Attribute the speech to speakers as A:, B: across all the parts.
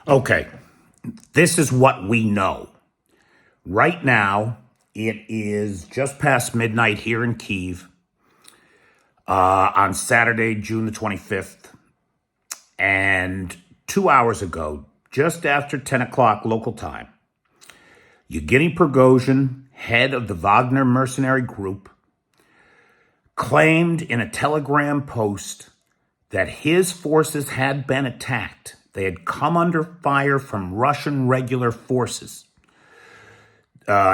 A: Okay, this is what we know. Right now, it is just past midnight here in Kyiv on Saturday, June the 25th. And 2 hours ago, just after 10 o'clock local time, Yevgeny Prigozhin, head of the Wagner mercenary group, claimed in a Telegram post that his forces had been attacked. They had come under fire from Russian regular forces.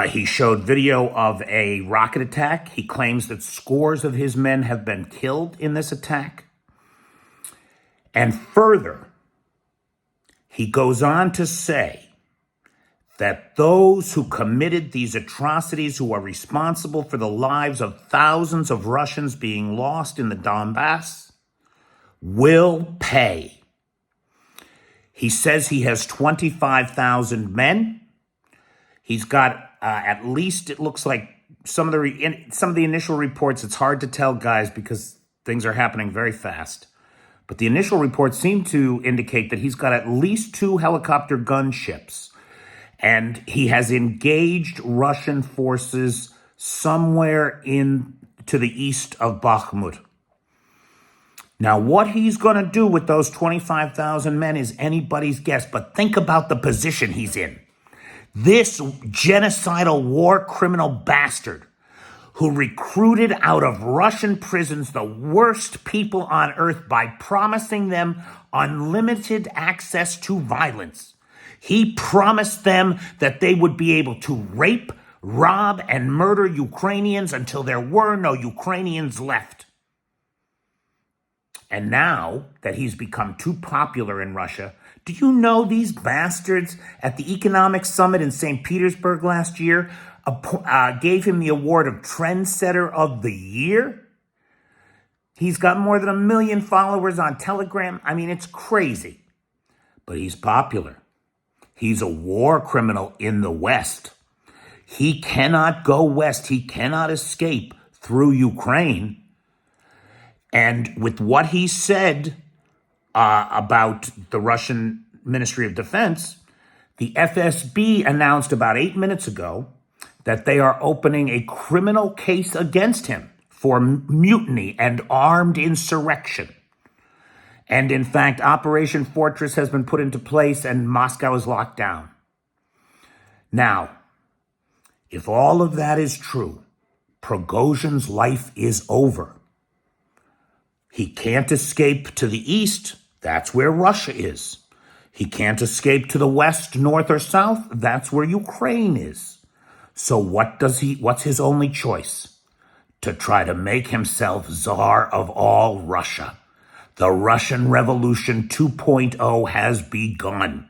A: He showed video of a rocket attack. He claims that scores of his men have been killed in this attack. And further, he goes on to say that those who committed these atrocities, who are responsible for the lives of thousands of Russians being lost in the Donbass, will pay. He says he has 25,000 men. He's got at least, it looks like some of the initial reports, it's hard to tell, guys, because things are happening very fast. But the initial reports seem to indicate that he's got at least 2 helicopter gunships. And he has engaged Russian forces somewhere to the east of Bakhmut. Now, what he's going to do with those 25,000 men is anybody's guess, but think about the position he's in. This genocidal war criminal bastard who recruited out of Russian prisons the worst people on earth by promising them unlimited access to violence. He promised them that they would be able to rape, rob, and murder Ukrainians until there were no Ukrainians left. And now that he's become too popular in Russia, do you know these bastards at the Economic Summit in St. Petersburg last year gave him the award of Trendsetter of the Year? He's got more than 1 million followers on Telegram. I mean, it's crazy. But he's popular. He's a war criminal in the West. He cannot go west. He cannot escape through Ukraine. And with what he said about the Russian Ministry of Defense, the FSB announced about 8 minutes ago that they are opening a criminal case against him for mutiny and armed insurrection. And in fact, Operation Fortress has been put into place and Moscow is locked down. Now, if all of that is true, Prigozhin's life is over. He can't escape to the east. That's where Russia is. He can't escape to the west, north, or south. That's where Ukraine is. So what's his only choice? To try to make himself czar of all Russia. The Russian Revolution 2.0 has begun.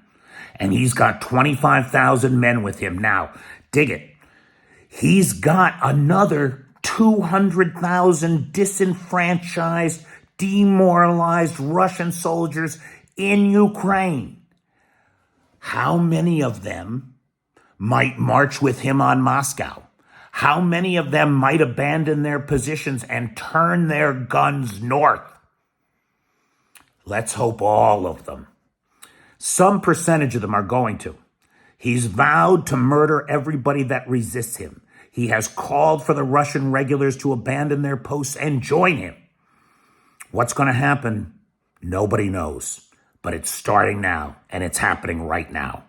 A: And he's got 25,000 men with him. Now, dig it. He's got another 200,000 disenfranchised, demoralized Russian soldiers in Ukraine. How many of them might march with him on Moscow? How many of them might abandon their positions and turn their guns north? Let's hope all of them. Some percentage of them are going to. He's vowed to murder everybody that resists him. He has called for the Russian regulars to abandon their posts and join him. What's going to happen? Nobody knows. But it's starting now, and it's happening right now.